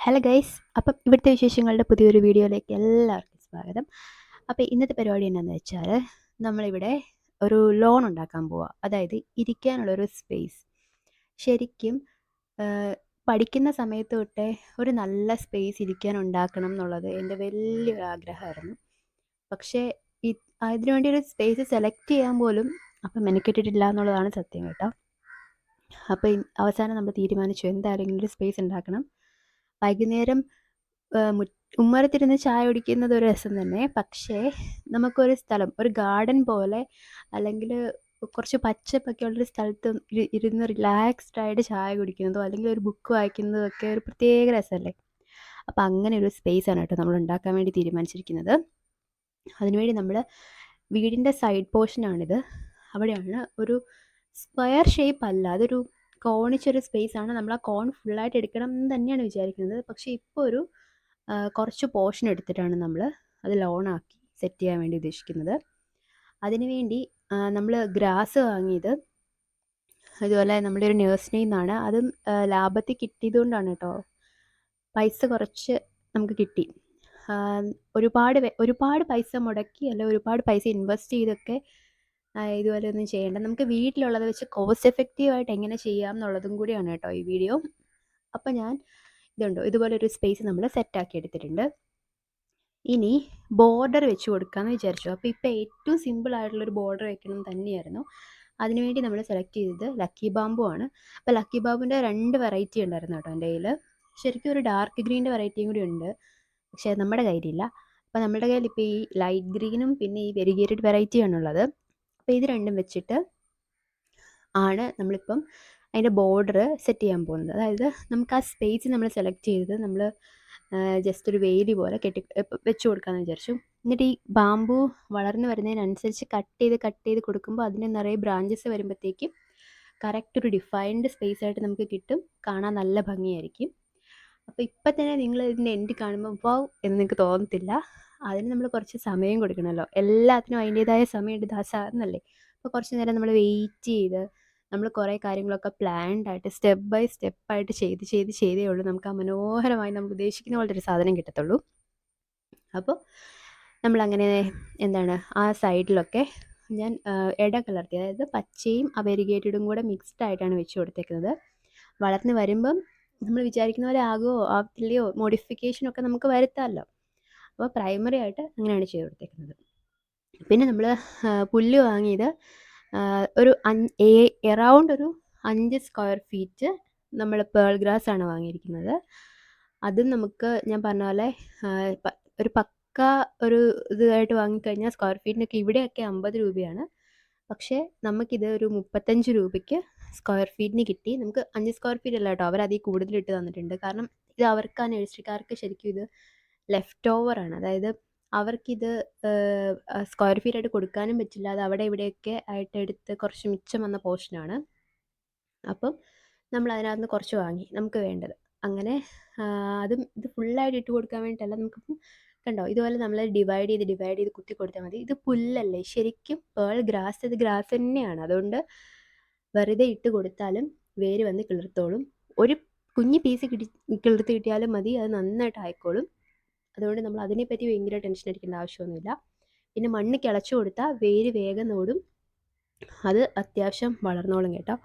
Hello guys, അപ്പം ഇവിടുത്തെ വിശേഷങ്ങളുടെ പുതിയൊരു വീഡിയോയിലേക്ക് എല്ലാവർക്കും സ്വാഗതം. അപ്പോൾ ഇന്നത്തെ പരിപാടി എന്താണെന്ന് വെച്ചാൽ നമ്മളിവിടെ ഒരു ലോൺ ഉണ്ടാക്കാൻ പോവുക. അതായത് ഇരിക്കാനുള്ളൊരു സ്പേസ്. ശരിക്കും പഠിക്കുന്ന സമയത്ത് തൊട്ടേ ഒരു നല്ല സ്പേസ് ഇരിക്കാൻ ഉണ്ടാക്കണം എന്നുള്ളത് എൻ്റെ വലിയൊരു ആഗ്രഹമായിരുന്നു. പക്ഷേ അതിനുവേണ്ടി ഒരു സ്പേസ് സെലക്ട് ചെയ്യാൻ പോലും അപ്പം മെനക്കെട്ടിട്ടില്ല എന്നുള്ളതാണ് സത്യം കേട്ടോ. അപ്പോൾ അവസാനം നമ്മൾ തീരുമാനിച്ചു എന്തായാലും ഒരു സ്പേസ് ഉണ്ടാക്കണം. വൈകുന്നേരം ഉമ്മറത്തിരുന്ന് ചായ കുടിക്കുന്നത് ഒരു രസം തന്നെ. പക്ഷേ നമുക്കൊരു സ്ഥലം, ഒരു ഗാർഡൻ പോലെ അല്ലെങ്കിൽ കുറച്ച് പച്ചപ്പൊക്കെ ഉള്ളൊരു സ്ഥലത്ത് ഇരുന്ന് റിലാക്സ്ഡ് ആയിട്ട് ചായ കുടിക്കുന്നതോ അല്ലെങ്കിൽ ഒരു ബുക്ക് വായിക്കുന്നതോ ഒക്കെ ഒരു പ്രത്യേക രസമല്ലേ. അപ്പോൾ അങ്ങനെ ഒരു സ്പേസാണ് കേട്ടോ നമ്മൾ ഉണ്ടാക്കാൻ വേണ്ടി തീരുമാനിച്ചിരിക്കുന്നത്. അതിനുവേണ്ടി നമ്മൾ വീടിൻ്റെ സൈഡ് പോർഷനാണിത്. അവിടെയാണ് ഒരു സ്ക്വയർ ഷേപ്പ് അല്ല, അതൊരു കോണിച്ചൊരു സ്പേസാണ്. നമ്മൾ ആ കോൺ ഫുള്ളായിട്ട് എടുക്കണം എന്ന് തന്നെയാണ് വിചാരിക്കുന്നത്. പക്ഷേ ഇപ്പോൾ ഒരു കുറച്ച് പോർഷൻ എടുത്തിട്ടാണ് നമ്മൾ അത് ലോണാക്കി സെറ്റ് ചെയ്യാൻ വേണ്ടി ഉദ്ദേശിക്കുന്നത്. അതിനുവേണ്ടി നമ്മൾ ഗ്രാസ് വാങ്ങിയത് അതുപോലെ നമ്മുടെ ഒരു നഴ്സറിയിൽ നിന്നാണ്. അതും ലാഭത്തിൽ കിട്ടിയതുകൊണ്ടാണ് കേട്ടോ. പൈസ കുറച്ച് നമുക്ക് കിട്ടി. ഒരുപാട് പൈസ മുടക്കി അല്ല ഒരുപാട് പൈസ ഇൻവെസ്റ്റ് ചെയ്തൊക്കെ ഇതുപോലെ ഒന്നും ചെയ്യേണ്ട. നമുക്ക് വീട്ടിലുള്ളത് വെച്ച് കോസ്റ്റ് എഫക്റ്റീവായിട്ട് എങ്ങനെ ചെയ്യാം എന്നുള്ളതും കൂടിയാണ് കേട്ടോ ഈ വീഡിയോ. അപ്പം ഞാൻ ഇതുപോലെ ഒരു സ്പേസ് നമ്മൾ സെറ്റാക്കി എടുത്തിട്ടുണ്ട്. ഇനി ബോർഡർ വെച്ച് കൊടുക്കാമെന്ന് വിചാരിച്ചു. അപ്പോൾ ഇപ്പോൾ ഏറ്റവും സിമ്പിൾ ആയിട്ടുള്ളൊരു ബോർഡർ വെക്കണം തന്നെയായിരുന്നു. അതിനുവേണ്ടി നമ്മൾ സെലക്ട് ചെയ്തത് ലക്കി ബാമ്പു ആണ്. അപ്പോൾ ലക്കി ബാമ്പുവിൻ്റെ 2 വെറൈറ്റി ഉണ്ടായിരുന്നു കേട്ടോ എൻ്റെ കയ്യിൽ. ശരിക്കും ഒരു ഡാർക്ക് ഗ്രീൻ്റെ വെറൈറ്റിയും കൂടി ഉണ്ട്, പക്ഷേ നമ്മുടെ കയ്യിലില്ല. അപ്പോൾ നമ്മുടെ കയ്യിൽ ഇപ്പോൾ ഈ ലൈറ്റ് ഗ്രീനും പിന്നെ ഈ വെരിഗേറ്റഡ് വെറൈറ്റിയാണുള്ളത്. അപ്പോൾ ഇത് രണ്ടും വെച്ചിട്ട് ആണ് നമ്മളിപ്പം അതിൻ്റെ ബോർഡർ സെറ്റ് ചെയ്യാൻ പോകുന്നത്. അതായത് നമുക്ക് ആ സ്പേസ് നമ്മൾ സെലക്ട് ചെയ്തത് നമ്മൾ ജസ്റ്റ് ഒരു വേലി പോലെ വെച്ച് കൊടുക്കാമെന്ന് വിചാരിച്ചു. എന്നിട്ട് ഈ ബാമ്പു വളർന്നു വരുന്നതിനനുസരിച്ച് കട്ട് ചെയ്ത് കൊടുക്കുമ്പോൾ അതിന് നിറയെ ബ്രാഞ്ചസ് വരുമ്പോഴത്തേക്കും കറക്റ്റ് ഒരു ഡിഫൈൻഡ് സ്പേസ് ആയിട്ട് നമുക്ക് കിട്ടും. കാണാൻ നല്ല ഭംഗിയായിരിക്കും. അപ്പോൾ ഇപ്പം തന്നെ നിങ്ങൾ ഇതിൻ്റെ എൻഡ് കാണുമ്പോൾ വൗ എന്ന് നിങ്ങൾക്ക് തോന്നത്തില്ല. അതിന് നമ്മൾ കുറച്ച് സമയം കൊടുക്കണമല്ലോ. എല്ലാത്തിനും അതിൻ്റേതായ സമയമുണ്ട്, ദാസാന്നല്ലേ. അപ്പോൾ കുറച്ച് നേരം നമ്മൾ വെയിറ്റ് ചെയ്ത് നമ്മൾ കുറേ കാര്യങ്ങളൊക്കെ പ്ലാൻഡ് ആയിട്ട് സ്റ്റെപ്പ് ബൈ സ്റ്റെപ്പായിട്ട് ചെയ്തേ ഉള്ളൂ നമുക്ക് ആ മനോഹരമായി നമ്മൾ ഉദ്ദേശിക്കുന്ന പോലത്തെ ഒരു സാധനം കിട്ടത്തുള്ളൂ. അപ്പോൾ നമ്മളങ്ങനെ ആ സൈഡിലൊക്കെ ഞാൻ ഇട കലർത്തി, അതായത് പച്ചയും വെരിഗേറ്റഡും കൂടെ മിക്സ്ഡ് ആയിട്ടാണ് വെച്ച് കൊടുത്തേക്കുന്നത്. വളർന്ന് വരുമ്പം നമ്മൾ വിചാരിക്കുന്ന പോലെ ആകുമോ ആകത്തില്ലയോ മോഡിഫിക്കേഷനൊക്കെ നമുക്ക് വരുത്താമല്ലോ. അപ്പോൾ പ്രൈമറി ആയിട്ട് അങ്ങനെയാണ് ചെയ്ത് കൊടുത്തേക്കുന്നത്. പിന്നെ നമ്മൾ പുല്ല് വാങ്ങിയത് ഒരു എറൗണ്ട് ഒരു 5 സ്ക്വയർ ഫീറ്റ് നമ്മൾ പേൾ ഗ്രാസ് ആണ് വാങ്ങിയിരിക്കുന്നത്. അതും നമുക്ക് ഞാൻ പറഞ്ഞ പോലെ ഒരു പക്ക ഒരു ഇതായിട്ട് വാങ്ങിക്കഴിഞ്ഞാൽ സ്ക്വയർ ഫീറ്റിനൊക്കെ ഇവിടെയൊക്കെ 50 രൂപയാണ്. പക്ഷേ നമുക്കിത് ഒരു 35 രൂപയ്ക്ക് സ്ക്വയർ ഫീറ്റിന് കിട്ടി. നമുക്ക് 5 സ്ക്വയർ ഫീറ്റ് അല്ല കേട്ടോ, അവർ അതിൽ കൂടുതൽ ഇട്ട് തന്നിട്ടുണ്ട്. കാരണം ഇത് അവർക്ക്, ആ നഴ്സറിക്കാർക്ക് ശരിക്കും ഇത് ലെഫ്റ്റ് ഓവറാണ്. അതായത് അവർക്കിത് സ്ക്വയർ ഫീറ്റ് ആയിട്ട് കൊടുക്കാനും പറ്റില്ല. അത് അവിടെ ഇവിടെയൊക്കെ ആയിട്ട് എടുത്ത് കുറച്ച് മിച്ചം വന്ന പോർഷനാണ്. അപ്പം നമ്മൾ അതിനകത്ത് നിന്ന് കുറച്ച് വാങ്ങി നമുക്ക് വേണ്ടത്. അങ്ങനെ അതും ഇത് ഫുള്ളായിട്ട് ഇട്ട് കൊടുക്കാൻ വേണ്ടിയിട്ടല്ല. നമുക്കിപ്പം കണ്ടോ ഇതുപോലെ നമ്മൾ ഡിവൈഡ് ചെയ്ത് കുത്തി കൊടുത്താൽ മതി. ഇത് പുല്ലല്ലേ, ശരിക്കും പേൾ ഗ്രാസ്, ഇത് ഗ്രാസ് തന്നെയാണ്. അതുകൊണ്ട് വെറുതെ ഇട്ട് കൊടുത്താലും വേര് വന്ന് കിളിർത്തോളും. ഒരു കുഞ്ഞ് പീസ് കിളിർത്ത് കിട്ടിയാലും മതി, അത് നന്നായിട്ട് ആയിക്കോളും. അതുകൊണ്ട് നമ്മൾ അതിനെപ്പറ്റി ഭയങ്കര ടെൻഷൻ അടിക്കേണ്ട ആവശ്യമൊന്നുമില്ല. പിന്നെ മണ്ണ് കിളച്ചു കൊടുത്താൽ വേര് വേഗം ഓടും, അത് അത്യാവശ്യം വളർന്നോളും കേട്ടോ.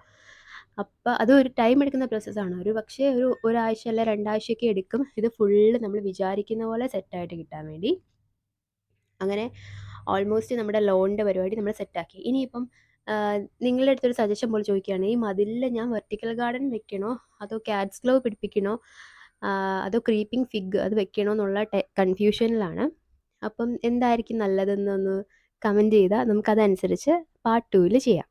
അപ്പോൾ അത് ഒരു ടൈം എടുക്കുന്ന പ്രോസസ്സാണ്. ഒരു പക്ഷേ ഒരാഴ്ച അല്ല 2 ആഴ്ചയൊക്കെ എടുക്കും ഇത് ഫുള്ള് നമ്മൾ വിചാരിക്കുന്ന പോലെ സെറ്റായിട്ട് കിട്ടാൻ വേണ്ടി. അങ്ങനെ ഓൾമോസ്റ്റ് നമ്മുടെ ലോണിൻ്റെ പരിപാടി നമ്മൾ സെറ്റാക്കി. ഇനിയിപ്പം നിങ്ങളുടെ അടുത്തൊരു സജഷൻ പോലെ ചോദിക്കുകയാണ്, ഈ മതിലിൽ ഞാൻ വെർട്ടിക്കൽ ഗാർഡൻ വെക്കണോ അതോ കാറ്റ്സ് ഗ്ലോ പിടിപ്പിക്കണോ അതോ ക്രീപ്പിംഗ് ഫിഗ് അത് വെക്കണോ എന്നുള്ള കൺഫ്യൂഷനിലാണ്. അപ്പം എന്തായിരിക്കും നല്ലതെന്നൊന്ന് കമൻറ്റ് ചെയ്താൽ നമുക്കതനുസരിച്ച് പാർട്ട് 2 ചെയ്യാം.